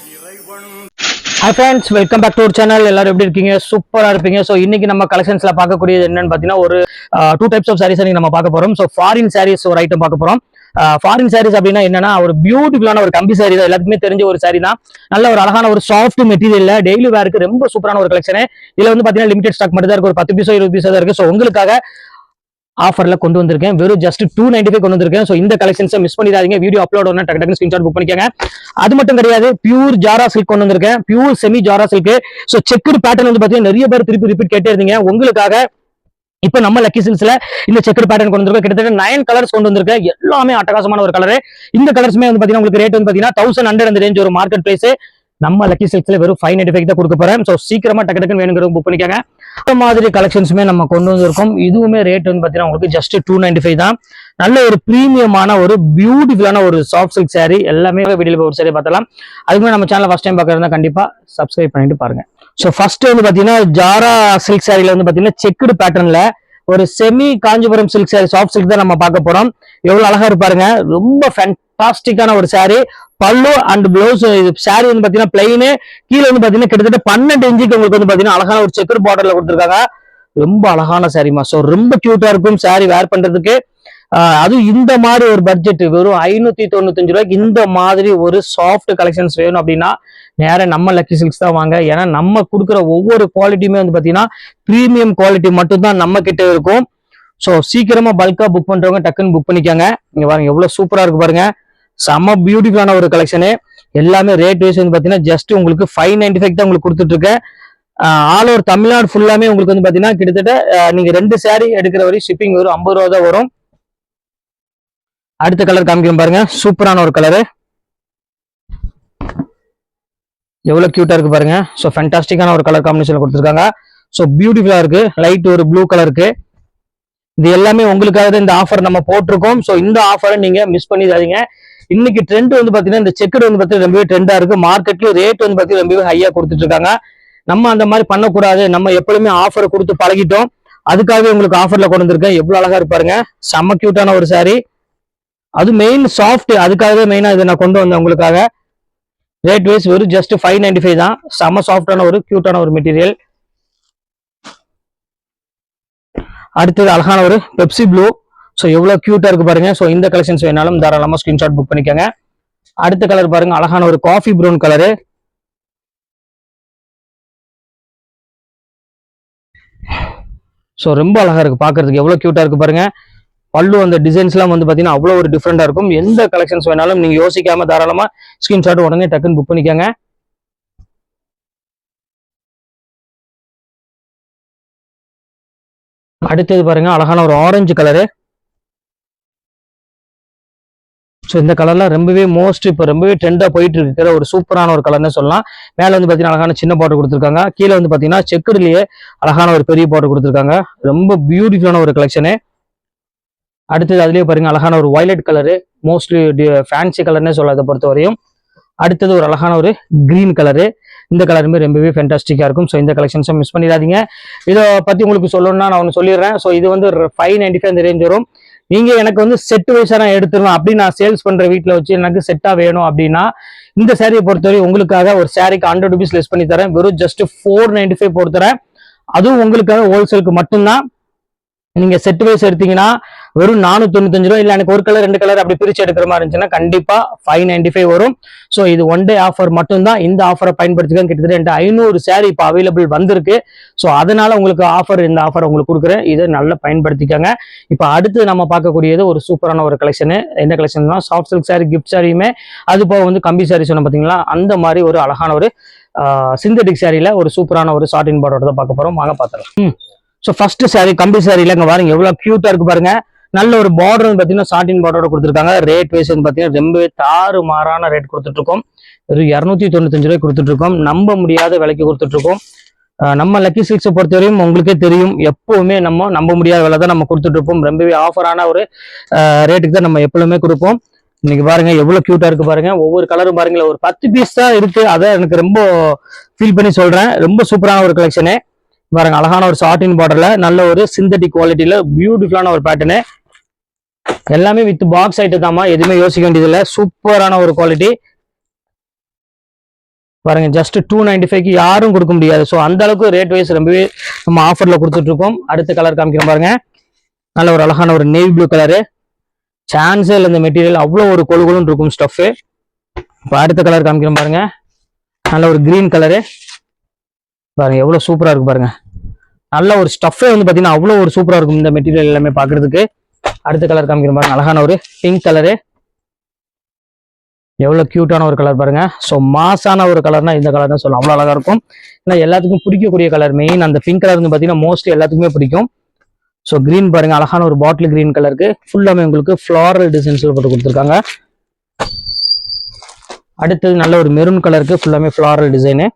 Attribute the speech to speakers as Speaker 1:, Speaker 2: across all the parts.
Speaker 1: Hi friends, welcome back to our channel. எல்லாரும் எப்படி இருக்கீங்க? சூப்பரா இருப்பீங்க. சோ இன்னைக்கு நம்ம கலெக்ஷன்ஸ்ல பார்க்கக்கூடியது என்னன்னு பாத்தீங்கன்னா ஒரு டூ டைப்ஸ் ஆஃப் சாரீஸ் நம்ம பார்க்க போறோம். சோ ஃபாரின் சாரீஸ் ஒரு ஐட்டம் பார்க்க போறோம். ஃபாரின் சாரீஸ் அப்படின்னா என்னன்னா ஒரு பியூட்டிஃபுல்லான ஒரு கம்பி சாரி தான், எல்லாத்துக்குமே தெரிஞ்ச ஒரு சாரி தான். நல்ல ஒரு அழகான ஒரு சாஃப்ட் மெட்டீரியல்ல டெய்லி வேருக்கு ரொம்ப சூப்பரான ஒரு கலெக்ஷன். இதுல வந்து பாத்தீங்கன்னா லிமிடெட் ஸ்டாக் மட்டும் தான் இருக்கு, ஒரு 10 பீஸோ 20 பீஸோ தான் இருக்கு. சோ உங்களுக்காக ஆஃபர்ல கொண்டு வந்திருக்கேன், வெறும் ஜஸ்ட் 295 கொண்டு வந்திருக்கேன். சோ இந்த கலெக்ஷன்ஸை மிஸ் பண்ணிடாதீங்க. வீடியோ அப்லோட் ஒன்று டக்கு டக்கு ஸ்கிரீன்ஷாட் புக் பண்ணிக்கங்க. அது மட்டும் கிடையாது, பியூர் ஜாரா சில்க் கொண்டு வந்திருக்கேன், பியூர் செமி ஜாரா சில்க். சோ செக்குடு பேட்டர்ன் வந்து பாத்தீங்கன்னா நிறைய பேர் திருப்பி ரிப்பீட் கேட்டே இருந்தீங்க. உங்களுக்காக இப்ப நம்ம லக்கி சில்க்ஸ்ல இந்த செக்குடு பேட்டர்ன் கொண்டு வந்திருக்கோம். கிட்டத்தட்ட 9 கலர்ஸ் கொண்டு வந்திருக்கேன், எல்லாமே அட்டகாசமான ஒரு கலர். இந்த கலர்ஸ்மே வந்து பாத்தீங்கன்னா உங்களுக்கு ரேட் வந்து பாத்தீங்கன்னா 1100 அந்த ரேஞ்ச் ஒரு மார்க்கெட் பிரைஸ். நம்ம லக்கி சில்க்ஸ்ல வெறும் 595 தான் கொடுக்க போறேன். சோ சீக்கிரமா டக்கு டக்குன்னு வேணுங்கிறவங்க புக் பண்ணிக்கங்க. இந்த மாதிரி கலெக்ஷன்ஸுமே நம்ம கொண்டு வந்திருக்கோம். இதுவுமே ரேட் வந்து பாத்தீங்கன்னா உங்களுக்கு ஜஸ்ட் 295 தான். நல்ல ஒரு பிரீமியமான ஒரு பியூட்டிஃபுல்லான ஒரு சாஃப்ட் சில்க் சாரி. எல்லாமே வீடியோல ஒரு சாரி பார்த்தலாம். அதுக்குமே நம்ம சேனல் ஃபர்ஸ்ட் டைம் பார்க்கறதா கண்டிப்பா சப்ஸ்கிரைப் பண்ணிட்டு பாருங்க. சோ ஃபர்ஸ்ட் வந்து பாத்தீங்கன்னா ஜாரா சில்க் சாரில வந்து பாத்தீங்கன்னா செக்குடு பேட்டர்ன்ல ஒரு semi Kanchipuram silk sorry, soft silk தான் நம்ம பார்க்க போறோம். எவ்வளவு அழகா இருப்பாருங்க, ரொம்ப ஃபேன்டாஸ்டிக்கான ஒரு சாரி. பல்லு அண்ட் பிளவுஸ் சாரி வந்து பாத்தீங்கன்னா பிளைனு, கீழே வந்து பாத்தீங்கன்னா கிட்டத்தட்ட 12 இன்ச்சுக்கு உங்களுக்கு வந்து பாத்தீங்கன்னா அழகான ஒரு செக்குடு பார்டர்ல கொடுத்துருக்காங்க. ரொம்ப அழகான சாரிமா. சோ ரொம்ப கியூட்டா இருக்கும் சாரி வேர் பண்றதுக்கு. அதுவும் இந்த மாதிரி ஒரு பட்ஜெட் வெறும் 595 ரூபாய்க்கு இந்த மாதிரி ஒரு சாஃப்ட் கலெக்ஷன்ஸ் வேணும் அப்படின்னா நேரம் நம்ம லக்கி சில்க்ஸ் தான் வாங்க. ஏன்னா நம்ம கொடுக்குற ஒவ்வொரு குவாலிட்டியுமே வந்து பாத்தீங்கன்னா பிரீமியம் குவாலிட்டி மட்டும் தான் நம்ம கிட்ட இருக்கும். ஸோ சீக்கிரமா பல்கா புக் பண்றவங்க டக்குன்னு புக் பண்ணிக்கோங்க. இங்க பாருங்க எவ்வளவு சூப்பரா இருக்கு பாருங்க, செம்ம பியூட்டிஃபுல்லான ஒரு கலெக்ஷனு. எல்லாமே ரேட் வைஸ் வந்து பாத்தீங்கன்னா ஜஸ்ட் உங்களுக்கு 595 தான் உங்களுக்கு கொடுத்துட்டு இருக்கேன். ஆல் ஓவர் தமிழ்நாடு ஃபுல்லாமே உங்களுக்கு வந்து பாத்தீங்கன்னா கிட்டத்தட்ட நீங்க 2 சாரி எடுக்கிற வரையும் ஷிப்பிங் வரும் 50 ரூபா தான் வரும். அடுத்த கலர் காமிக்கிறேன் பாருங்க, சூப்பரான ஒரு கலரு, எவ்வளவு கியூட்டா இருக்கு பாருங்க. ஸோ ஃபேன்டாஸ்டிக்கான ஒரு கலர் காம்பினேஷன் கொடுத்துருக்காங்க. ஸோ பியூட்டிஃபுல்லா இருக்கு, லைட் ஒரு ப்ளூ கலருக்கு. இது எல்லாமே உங்களுக்காக தான் இந்த ஆஃபர் நம்ம போட்டிருக்கோம். ஸோ இந்த ஆஃபரை நீங்க மிஸ் பண்ணிடாதீங்க. இன்னைக்கு ட்ரெண்ட் வந்து பாத்தீங்கன்னா இந்த செக்குடு வந்து பாத்தீங்கன்னா ரொம்பவே ட்ரெண்டா இருக்கு. மார்க்கெட்லயும் ரேட் வந்து பாத்தீங்கன்னா ரொம்பவே ஹையா கொடுத்துட்டு இருக்காங்க. நம்ம அந்த மாதிரி பண்ணக்கூடாது, நம்ம எப்பவுமே ஆஃபர் கொடுத்து பழகிட்டோம். அதுக்காகவே உங்களுக்கு ஆஃபர்ல கொண்டு வந்திருக்கேன். எவ்வளவு அழகா இருப்பாருங்க, செம்ம கியூட்டான ஒரு சாரி. அது மெயின் சாஃப்ட், அதுக்காகவே மெயினா இதை நான் கொண்டு வந்தேன் உங்களுக்காக. ரேட் வைஸ் வெறும் ஜஸ்ட் 595 தான். செம்ம சாஃப்டான ஒரு கியூட்டான ஒரு மெட்டீரியல். அடுத்தது அழகான ஒரு பெப்சி ப்ளூ. ஸோ எவ்வளவு கியூட்டா இருக்கு பாருங்க. ஸோ இந்த கலெக்ஷன்ஸ் வேணாலும் தாராளமா ஸ்கிரீன்ஷாட் புக் பண்ணிக்கோங்க. அடுத்த கலர் பாருங்க, அழகான ஒரு காஃபி ப்ரௌன் கலரு. ஸோ ரொம்ப அழகா இருக்கு பாக்குறதுக்கு, எவ்வளவு கியூட்டா இருக்கு பாருங்க. பல்லு அந்த டிசைன்ஸ் எல்லாம் வந்து பாத்தீங்கன்னா அவ்வளவு ஒரு டிஃப்ரெண்டா இருக்கும். எந்த கலெக்ஷன்ஸ் வேணாலும் நீங்க யோசிக்காம தாராளமா ஸ்கிரீன்ஷாட் உடனே டக்குன்னு புக் பண்ணிக்கோங்க. அடுத்தது பாருங்க, அழகான ஒரு ஆரஞ்சு கலரு. ஸோ இந்த கலர்லாம் ரொம்பவே மோஸ்ட் இப்போ ரொம்பவே ட்ரெண்டா போயிட்டு இருக்கிற ஒரு சூப்பரான ஒரு கலர்னு சொல்லலாம். மேல வந்து பாத்தீங்கன்னா அழகான சின்ன பார்டர் கொடுத்துருக்காங்க, கீழே வந்து பாத்தீங்கன்னா செக்குடுலயே அழகான ஒரு பெரிய பார்டர் கொடுத்துருக்காங்க. ரொம்ப பியூட்டிஃபுல்லான ஒரு கலெக்ஷனு. அடுத்தது அதுலயே பாருங்க அழகான ஒரு வயலட் கலரு, மோஸ்ட்லி ஃபேன்சி கலர்னே சொல்ல அதை பொறுத்த வரையும். அடுத்தது ஒரு அழகான ஒரு கிரீன் கலரு. இந்த கலருமே ரொம்பவே ஃபேன்டாஸ்டிக்கா இருக்கும். ஸோ இந்த கலெக்ஷன்ஸை மிஸ் பண்ணிடாதீங்க. இதை பத்தி உங்களுக்கு சொல்லணும்னா நான் ஒன்று சொல்லிடுறேன். ஸோ இது வந்து 595 இந்த ரேஞ்ச் வரும். நீங்க எனக்கு வந்து செட் வைஸா நான் எடுத்துருவேன் அப்படி நான் சேல்ஸ் பண்ற வீட்டுல வச்சு எனக்கு செட்டா வேணும் அப்படின்னா இந்த சாரியை பொறுத்தவரை உங்களுக்காக ஒரு சாரிக்கு 100 rupees லெஸ் பண்ணி தரேன். வெறும் ஜஸ்ட் 495 போட்டு தரேன். அதுவும் உங்களுக்காக ஹோல்சேலுக்கு மட்டும்தான். நீங்க செட் வைஸ் எடுத்தீங்கன்னா வெறும் 495 ரூபாய். இல்ல எனக்கு ஒரு கலர் 2 கலர் அப்படி பிரிச்சு எடுக்கிற மாதிரி இருந்துச்சுன்னா கண்டிப்பா 595 வரும். ஸோ இது ஒன் டே ஆஃபர் மட்டும்தான். இந்த ஆஃபரை பயன்படுத்திக்க. கிட்டத்தட்ட 500 சாரி இப்போ அவைலபிள் வந்திருக்கு. ஸோ அதனால உங்களுக்கு இந்த ஆஃபர் உங்களுக்கு கொடுக்குறேன். இதை நல்லா பயன்படுத்திக்கங்க. இப்போ அடுத்து நம்ம பார்க்கக்கூடியது ஒரு சூப்பரான ஒரு கலெக்ஷனு. என்ன கலெக்ஷன்னா சாஃப்ட் சில்க் சாரி, கிஃப்ட் சாரியுமே அது போக வந்து கம்பி சாரி சொன்ன பார்த்தீங்களா, அந்த மாதிரி ஒரு அழகான ஒரு சிந்தட்டிக் சாரியில ஒரு சூப்பரான ஒரு சார்டின் பார்டரோட தான் பார்க்க போறோம். வாங்க பார்த்துக்கலாம். ஸோ ஃபர்ஸ்ட் சாரி கம்பி சாரியில இங்க பாருங்க எவ்வளவு கியூட்டா இருக்கு பாருங்க. நல்ல ஒரு பார்டர் வந்து பாத்தீங்கன்னா சாட்டின் பார்டரோட கொடுத்துருக்காங்க. ரேட் வைஸ் வந்து பாத்தீங்கன்னா ரொம்பவே தாறுமாறான ரேட் கொடுத்துட்டு இருக்கோம். ஒரு 295 ரூபாய் கொடுத்துட்டு இருக்கோம். நம்ப முடியாத விலைக்கு கொடுத்துட்டு இருக்கோம். நம்ம லக்கி சில்க்ஸை பொறுத்தவரையும் உங்களுக்கே தெரியும், எப்பவுமே நம்ம நம்ப முடியாத விலை தான் நம்ம கொடுத்துட்டு இருப்போம். ரொம்பவே ஆஃபரான ஒரு ரேட்டுக்கு தான் நம்ம எப்பவுமே கொடுப்போம். இன்னைக்கு பாருங்க எவ்வளவு கியூட்டா இருக்கு பாருங்க. ஒவ்வொரு கலரும் பாருங்களேன், ஒரு 10 பீஸ் தான் இருக்கு. அதை எனக்கு ரொம்ப ஃபீல் பண்ணி சொல்றேன். ரொம்ப சூப்பரான ஒரு கலெக்ஷனு பாருங்க. அழகான ஒரு சாட்டின் பார்டர்ல நல்ல ஒரு சிந்தட்டிக் குவாலிட்டியில பியூட்டிஃபுல்லான ஒரு பேட்டர்னு. எல்லாமே வித் பாக்ஸ் ஐட்டம் தாமா, எதுவுமே யோசிக்க வேண்டியது இல்லை. சூப்பரான ஒரு குவாலிட்டி. பாருங்க ஜஸ்ட் 295க்கு யாரும் கொடுக்க முடியாது. ஸோ அந்த அளவுக்கு ரேட் வைஸ் ரொம்பவே நம்ம ஆஃபர்ல கொடுத்துட்டு இருக்கோம். அடுத்த கலர் காமிக்கிறோம் பாருங்க, நல்ல ஒரு அழகான ஒரு நேவி ப்ளூ கலரு. சான்ஸே இல்லை, இந்த மெட்டீரியல் அவ்வளோ ஒரு கொழுகொழுன்னு இருக்கும் ஸ்டஃப்பு. இப்போ அடுத்த கலர் காமிக்கிறோம் பாருங்க, நல்ல ஒரு கிரீன் கலரு. பாருங்க எவ்வளவு சூப்பரா இருக்கு பாருங்க. நல்ல ஒரு ஸ்டஃபே வந்து பாத்தீங்கன்னா அவ்வளவு ஒரு சூப்பரா இருக்கும் இந்த மெட்டீரியல் எல்லாமே பாக்குறதுக்கு. அடுத்த கலர் காமிக்கிறோம் பாருங்க, அழகான ஒரு பிங்க் கலரு. எவ்வளவு கியூட்டான ஒரு கலர் பாருங்க. ஸோ மாசான ஒரு கலர்னா இந்த கலர் தான் சொல்லலாம், அவ்வளவு அழகா இருக்கும். ஏன்னா எல்லாத்துக்கும் பிடிக்கக்கூடிய கலர், மெயின் அந்த பிங்க் கலர் வந்து பாத்தீங்கன்னா மோஸ்ட்லி எல்லாத்துக்குமே பிடிக்கும். ஸோ கிரீன் பாருங்க, அழகான ஒரு பாட்டில் கிரீன் கலருக்கு ஃபுல்லாமே உங்களுக்கு ஃபிளாரல் டிசைன்ஸ் போட்டு கொடுத்துருக்காங்க. அடுத்தது நல்ல ஒரு மெரூன் கலருக்கு ஃபுல்லாமே ஃபிளாரல் டிசைனு.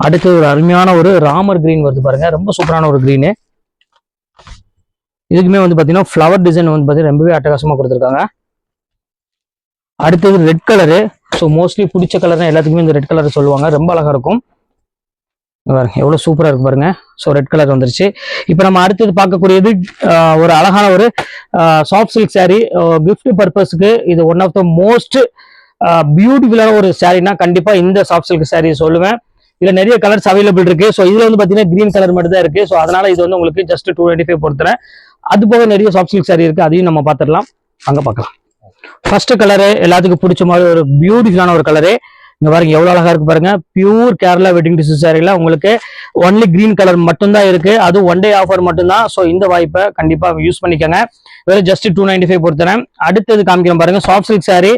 Speaker 1: அடுத்தது ஒரு அருமையான ஒரு ராமர் கிரீன் வருது பாருங்க, ரொம்ப சூப்பரான ஒரு கிரீனு. இதுக்குமே வந்து பாத்தீங்கன்னா ஃப்ளவர் டிசைன் வந்து பாத்தீங்கன்னா ரொம்பவே அட்டகாசமா கொடுத்துருக்காங்க. அடுத்தது ரெட் கலரு. ஸோ மோஸ்ட்லி பிடிச்ச கலர்னா எல்லாத்துக்குமே இந்த ரெட் கலர் சொல்லுவாங்க, ரொம்ப அழகா இருக்கும். பாருங்க எவ்வளவு சூப்பரா இருக்கு பாருங்க. ஸோ ரெட் கலர் வந்துருச்சு. இப்போ நம்ம அடுத்தது பார்க்கக்கூடியது ஒரு அழகான ஒரு சாஃப்ட் சில்க் சாரீ. கிஃப்ட் பர்பஸ்க்கு இது ஒன் ஆஃப் த மோஸ்ட் பியூட்டிஃபுல்லான ஒரு சாரீனா கண்டிப்பா இந்த சாஃப்ட் சில்க் சாரீ சொல்லுவேன். இதுல நிறைய கலர்ஸ் அவைலபிள் இருக்கு. ஸோ இதுல வந்து பாத்தீங்கன்னா கிரீன் கலர் மட்டும் தான் இருக்கு. ஸோ அதனால இது வந்து உங்களுக்கு ஜஸ்ட் 295 பொறுத்துறேன். அது போக நிறைய சாஃப்ட் சில்க் சாரீ இருக்கு, அதையும் நம்ம பார்த்துடலாம், அங்க பார்க்கலாம். ஃபர்ஸ்ட் கலரு எல்லாத்துக்கும் பிடிச்ச மாதிரி ஒரு பியூட்டிஃபுல்லான ஒரு கலரு. இங்க பாருங்க எவ்வளவு அழகா இருக்கு பாருங்க. பியூர் கேரளா வெட்டிங் டிஷ்யூ சாரீல உங்களுக்கு ஒன்லி கிரீன் கலர் மட்டும்தான் இருக்கு, அது ஒன் டே ஆஃபர் மட்டும்தான். ஸோ இந்த வாய்ப்பை கண்டிப்பா யூஸ் பண்ணிக்கோங்க. வெறும் ஜஸ்ட் 295 பொறுத்துறேன். அடுத்தது காமிக்கிறேன் பாருங்க, சாஃப்ட் சில்க் சாரீ.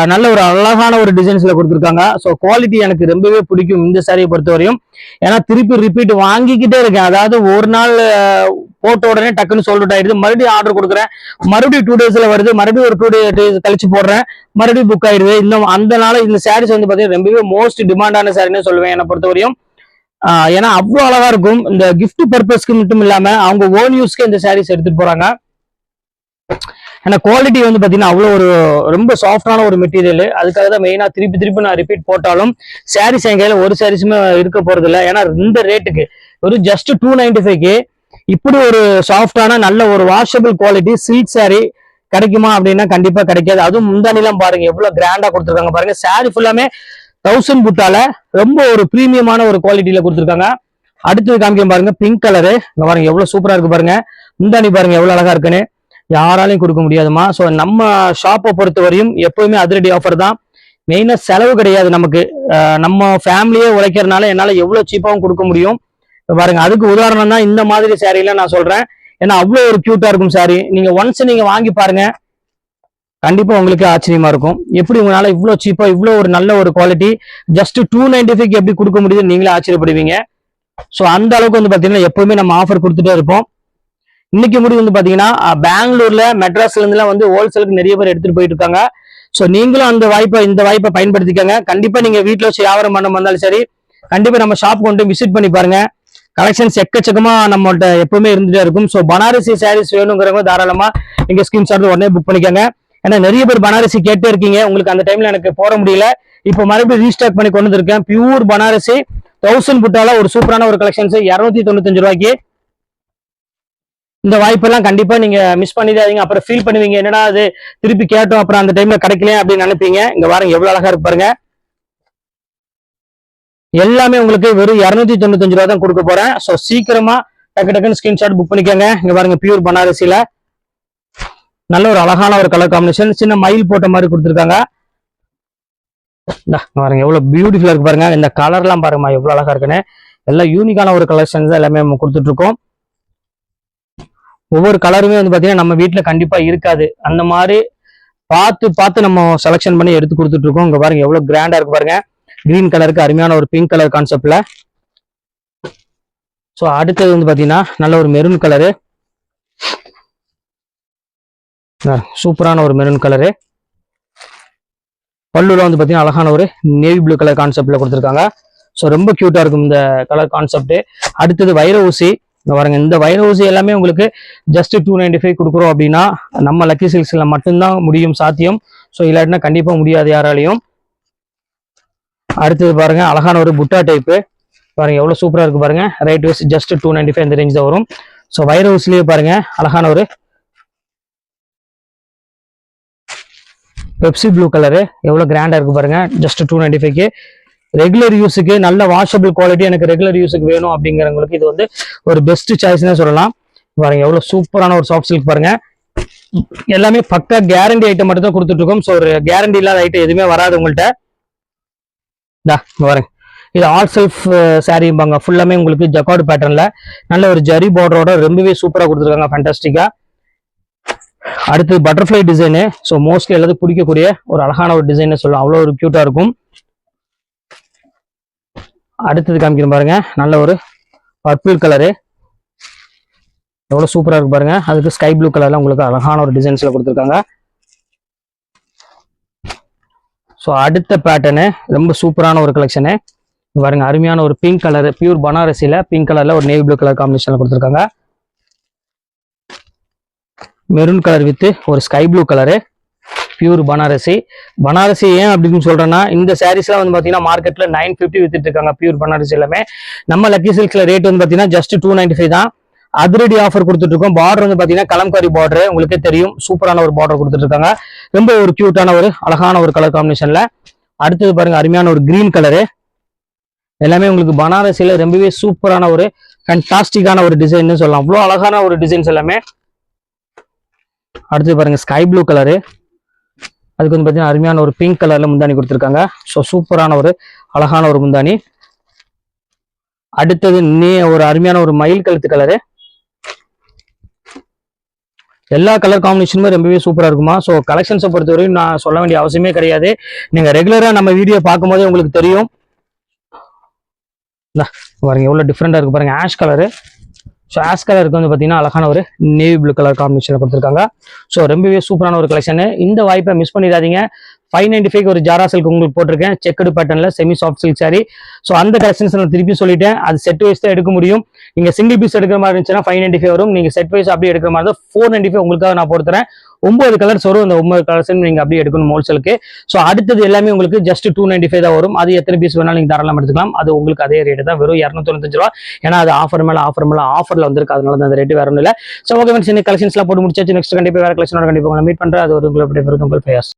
Speaker 1: நல்ல ஒரு அழகான ஒரு டிசைன்ஸ்ல கொடுத்துருக்காங்க. ஸோ குவாலிட்டி எனக்கு ரொம்பவே பிடிக்கும் இந்த சாரியை பொறுத்தவரையும். ஏன்னா திருப்பி ரிப்பீட் வாங்கிக்கிட்டே இருக்கேன். அதாவது ஒரு நாள் போட்ட உடனே டக்குன்னு சோல்ட் ஆயிடுது, மறுபடியும் ஆர்டர் கொடுக்குறேன், மறுபடியும் 2 daysல வருது, மறுபடியும் ஒரு 2 days கழிச்சு போடுறேன், மறுபடியும் புக் ஆயிடுது. இன்னும் அந்த நாள் இந்த சாரீஸ் வந்து பாத்தீங்கன்னா ரொம்பவே மோஸ்ட் டிமாண்டான சாரின்னு சொல்லுவேன் என்னை பொறுத்தவரையும். ஏன்னா அவ்வளவு அழகா இருக்கும். இந்த கிஃப்ட் பர்பஸ்க்கு மட்டும் இல்லாம அவங்க ஓன் யூஸ்க்கு இந்த சாரீஸ் எடுத்துட்டு போறாங்க. ஏன்னா குவாலிட்டி வந்து பாத்தீங்கன்னா அவ்வளவு ஒரு ரொம்ப சாஃப்டான ஒரு மெட்டீரியல். அதுக்காக தான் மெயினா திருப்பி நான் ரிப்பீட் போட்டாலும் சாரீஸ் என் கையில ஒரு சாரீஸுமே இருக்க போறது இல்லை. ஏன்னா இந்த ரேட்டுக்கு ஒரு ஜஸ்ட் 295க்கு இப்படி ஒரு சாஃப்டான நல்ல ஒரு வாஷபிள் குவாலிட்டி சில்க் சாரீ கிடைக்குமா அப்படின்னா கண்டிப்பா கிடைக்காது. அதுவும் முந்தானிலாம் பாருங்க எவ்வளவு கிராண்டா கொடுத்துருக்காங்க பாருங்க. சாரீ ஃபுல்லாமே 1000 புட்டால ரொம்ப ஒரு பிரீமியமான ஒரு குவாலிட்டியில கொடுத்துருக்காங்க. அடுத்தது காமிக்க பாருங்க, பிங்க் கலரு. இங்க பாருங்க எவ்வளவு சூப்பரா இருக்கு பாருங்க. முந்தானி பாருங்க எவ்வளவு அழகா இருக்குன்னு, யாராலையும் கொடுக்க முடியாதுமா. ஸோ நம்ம ஷாப்பை பொறுத்தவரையும் எப்பவுமே அதிரடி ஆஃபர் தான். மெயினா செலவு கிடையாது நமக்கு. நம்ம ஃபேமிலியே உழைக்கிறதுனால என்னால எவ்வளவு சீப்பாவும் கொடுக்க முடியும் பாருங்க. அதுக்கு உதாரணம் தான் இந்த மாதிரி சாரீல நான் சொல்றேன். ஏன்னா அவ்வளவு ஒரு கியூட்டா இருக்கும் சாரி. நீங்க ஒன்ஸ் நீங்க வாங்கி பாருங்க, கண்டிப்பா உங்களுக்கு ஆச்சரியமா இருக்கும். எப்படி உங்களால இவ்வளவு சீப்பா இவ்வளவு ஒரு நல்ல ஒரு குவாலிட்டி ஜஸ்ட் 295க்கு எப்படி கொடுக்க முடியுதுன்னு நீங்களே ஆச்சரியப்படுவீங்க. ஸோ அந்த அளவுக்கு வந்து பாத்தீங்கன்னா எப்பவுமே நம்ம ஆஃபர் கொடுத்துட்டே இருப்போம். இன்னைக்கு முடிவு வந்து பாத்தீங்கன்னா பெங்களூர்ல மெட்ராஸ்ல இருந்து வந்து ஹோல்சேலுக்கு நிறைய பேர் எடுத்துட்டு போயிட்டு இருக்காங்க. ஸோ நீங்களும் அந்த இந்த வாய்ப்பை பயன்படுத்திக்கங்க. கண்டிப்பா நீங்க வீட்டுல வச்சு வியாபாரம் பண்ண வந்தாலும் சரி, கண்டிப்பா நம்ம ஷாப் கொண்டு விசிட் பண்ணி பாருங்க. கலெக்ஷன்ஸ் எக்கச்சக்கமா நம்மள்ட்ட எப்பவுமே இருந்துட்டே இருக்கும். ஸோ பனாரசி சாரீஸ் வேணுங்கிறவங்க தாராளமா நீங்க ஸ்கிரீன்ஷாட் உடனே புக் பண்ணிக்கோங்க. ஏன்னா நிறைய பேர் பனாரசி கேட்டே இருக்கீங்க, உங்களுக்கு அந்த டைம்ல எனக்கு போட முடியல, இப்போ மறுபடியும் ரீஸ்டாக் பண்ணி கொண்டு வந்திருக்கேன். பியூர் பனாரசி 1000 புட்டால ஒரு சூப்பரான ஒரு கலெக்ஷன்ஸ் 295 ரூபாய்க்கு. இந்த வாய்ப்பெல்லாம் கண்டிப்பா நீங்க மிஸ் பண்ணிடாதீங்க. அப்புறம் ஃபீல் பண்ணுவீங்க, என்னடா அது திருப்பி கேட்டோம் அப்புறம் அந்த டைம்ல கிடைக்கல அப்படின்னு நினைப்பீங்க. இங்க பாருங்க எவ்வளவு அழகா இருக்கு பாருங்க. எல்லாமே உங்களுக்கு வெறும் 295 ரூபா தான் கொடுக்க போறேன். ஸோ சீக்கிரமா டக்குன்னு ஸ்கிரீன்ஷாட் புக் பண்ணிக்கோங்க. இங்க பாருங்க பியூர் பனாரசியில நல்ல ஒரு அழகான ஒரு கலர் காம்பினேஷன், சின்ன மயில் போட்ட மாதிரி கொடுத்துருக்காங்க. பாருங்க எவ்வளவு பியூட்டிஃபுல்லா இருக்கு பாருங்க. இந்த கலர்லாம் பாருங்கம்மா எவ்வளவு அழகா இருக்குன்னு. எல்லாம் யூனிக்கான ஒரு கலெக்ஷன்ஸ் எல்லாமே நம்ம கொடுத்துட்டு இருக்கோம். ஒவ்வொரு கலருமே வந்து பாத்தீங்கன்னா நம்ம வீட்டுல கண்டிப்பா இருக்காது. அந்த மாதிரி பார்த்து நம்ம செலக்ஷன் பண்ணி எடுத்து கொடுத்துட்டு இருக்கோம். இங்க பாருங்க எவ்வளவு கிராண்டா இருக்கு பாருங்க. கிரீன் கலருக்கு அருமையான ஒரு பிங்க் கலர் கான்செப்ட்ல. ஸோ அடுத்தது வந்து பாத்தீங்கன்னா நல்ல ஒரு மெரூன் கலரு, சூப்பரான ஒரு மெரூன் கலரு. பல்லுல வந்து பாத்தீங்கன்னா அழகான ஒரு நேவி ப்ளூ கலர் கான்செப்ட்ல கொடுத்துருக்காங்க. ஸோ ரொம்ப கியூட்டா இருக்கும் இந்த கலர் கான்செப்ட். அடுத்தது வைர ஊசி. பாருங்க இந்த வைர ஊசி எல்லாமே உங்களுக்கு ஜஸ்ட் 295 கொடுக்குறோம் அப்படின்னா நம்ம லக்கி சில்க்ஸ்ல மட்டும்தான் முடியும் சாத்தியம். ஸோ இல்லாட்டினா கண்டிப்பா முடியாது யாராலையும். அடுத்தது பாருங்க அழகான ஒரு புட்டா டைப்பு. பாருங்க எவ்வளவு சூப்பரா இருக்கு பாருங்க. ரைட் வைஸ் ஜஸ்ட் 295 இந்த ரேஞ்ச் தான் வரும். ஸோ வைர ஊசிலேயே பாருங்க அழகான ஒரு பெப்சி ப்ளூ கலரு எவ்வளோ கிராண்டாக இருக்கு பாருங்க. ஜஸ்ட் 295க்கு. ரெகுலர் யூஸுக்கு நல்ல வாஷபிள் குவாலிட்டி, எனக்கு ரெகுலர் யூஸுக்கு வேணும் அப்படிங்கிறவங்களுக்கு இது வந்து ஒரு பெஸ்ட் சாய்ஸ்னே சொல்லலாம். பாருங்க எவ்வளோ சூப்பரான ஒரு சாஃப்ட் சில்க் பாருங்க. எல்லாமே பக்கா கேரண்டி ஐட்டம் மட்டும் தான் கொடுத்துட்டு இருக்கோம். ஸோ ஒரு கேரண்டி இல்லாத ஐட்டம் எதுவுமே வராது உங்கள்கிட்ட. பாருங்க இது ஆல் செல்ஃப் சாரிம்பாங்க. ஃபுல்லாமே உங்களுக்கு ஜக்கார்டு பேட்டர்ன்ல நல்ல ஒரு ஜரி பார்டரோட ரொம்பவே சூப்பராக கொடுத்துருக்காங்க, ஃபேண்டாஸ்டிக்கா. அடுத்து பட்டர்ஃப்ளை டிசைனு. ஸோ மோஸ்ட்லி எல்லாத்துக்கும் பிடிக்கக்கூடிய ஒரு அழகான ஒரு டிசைன் சொல்லலாம். அவ்வளோ ஒரு கியூட்டா இருக்கும். அடுத்தது காமிக்கிறேன் பாருங்க, நல்ல ஒரு பர்பிள் கலரு எவ்வளோ சூப்பராக இருக்கு பாருங்க. அதுக்கு ஸ்கை ப்ளூ கலர்ல உங்களுக்கு அழகான ஒரு டிசைன்ஸ்ல கொடுத்துருக்காங்க. ஸோ அடுத்த பேட்டர்னு ரொம்ப சூப்பரான ஒரு கலெக்ஷனு பாருங்க. அருமையான ஒரு பிங்க் கலர், பியூர் பனாரசியில பிங்க் கலர்ல ஒரு நேவி ப்ளூ கலர் காம்பினேஷன்ல கொடுத்துருக்காங்க. மெரூன் கலர் வித் ஒரு sky blue colour, pure Banarasi. Banarasi ஏன் அப்படின்னு சொல்றேன்னா, இந்த சாரீஸ்லாம் வந்து பாத்தீங்கன்னா மார்க்கெட்ல 950 வித்துட்டு இருக்காங்க பியூர் பனாரசி எல்லாமே. நம்ம லக்கி சில்க்ஸ்ல ரேட் வந்து பாத்தீங்கன்னா ஜஸ்ட் 295 தான். அதிரடி ஆஃபர் கொடுத்துட்டு இருக்கோம். பார்டர் வந்து பாத்தீங்கன்னா கலம்காரி பார்டர், உங்களுக்கே தெரியும், சூப்பரான ஒரு பார்டர் கொடுத்துட்டு இருக்காங்க. ரொம்ப ஒரு கியூட்டான ஒரு அழகான ஒரு கலர் காம்பினேஷன்ல. அடுத்தது பாருங்க அருமையான ஒரு கிரீன் கலரு. எல்லாமே உங்களுக்கு பனாரசியில ரொம்பவே சூப்பரான ஒரு ஃபேண்டாஸ்டிக்கான ஒரு டிசைன் சொல்லலாம். அவ்வளோ அழகான ஒரு டிசைன்ஸ் எல்லாமே. அடுத்து பாருங்க ஸ்கை ப்ளூ கலரு. அதுக்கு வந்து பார்த்தீங்கன்னா அருமையான ஒரு பிங்க் கலர்ல முந்தானி கொடுத்துருக்காங்க. ஸோ சூப்பரான ஒரு அழகான ஒரு முந்தானி. அடுத்தது ஒரு அருமையான ஒரு மயில் கழுத்து கலரு. எல்லா கலர் காம்பினேஷனுமே ரொம்பவே சூப்பரா இருக்குமா. ஸோ கலெக்ஷன்ஸை பொறுத்தவரையும் நான் சொல்ல வேண்டிய அவசியமே கிடையாது. நீங்க ரெகுலரா நம்ம வீடியோ பார்க்கும்போதே உங்களுக்கு தெரியும். பாருங்க எவ்வளவு டிஃப்ரெண்டா இருக்கு பாருங்க. Ash colour. ஸோ ஆஷ் கலருக்கு வந்து பார்த்தீங்கன்னா அழகான ஒரு நேவி ப்ளூ கலர் காம்பினேஷன் கொடுத்துருக்காங்க. ஸோ ரொம்பவே சூப்பரான ஒரு கலெக்ஷன். இந்த வாய்ப்பை மிஸ் பண்ணிடாதீங்க. 595 ஒரு ஜாரா சில்க் உங்களுக்கு போட்டிருக்கேன், செக்குடு பேட்டர்ன்ல semi soft silk sari. So அந்த கலெக்ஷன்ஸ் நான் திருப்பி சொல்லிட்டேன், அது செட் வைஸ் தான் எடுக்க முடியும். நீங்க சிங்கிள் பீஸ் எடுக்கிற மாதிரி இருந்துச்சுன்னா 595 வரும். நீங்க செட் வைஸ் அப்படியே எடுக்கிற மாதிரி தான் 495 உங்களுக்காக நான் போட்டுறேன். 9 கலர்ஸ் வரும். அந்த 9 கலர்ஸ் நீங்க அப்படியே எடுக்கணும் ஹோல்சேலுக்கு. ஸோ அடுத்தது எல்லாமே உங்களுக்கு ஜஸ்ட் 295 தான் வரும். அது எத்தனை பீஸ் வேணாலும் நீங்க தாராளமா எடுத்துக்கலாம். அது உங்களுக்கு அதே ரேட்டு தான், வெறும் 295 ரூபா. ஏன்னா அது ஆஃபர் மேல ஆஃபர்ல வந்திருக்கு, அதனால தான் அந்த ரேட்டு வேற ஒன்றும் இல்லை. ஸோ ஓகே, கலெக்ஷன்ஸ்லாம் போட்டு முடிச்சாச்சு. நெக்ஸ்ட் கண்டிப்பா வேற கலெக்ஷனோட கண்டிப்பா மீட் பண்றேன். அது ஒரு உங்களை உங்கள் ஃபயாஸ்.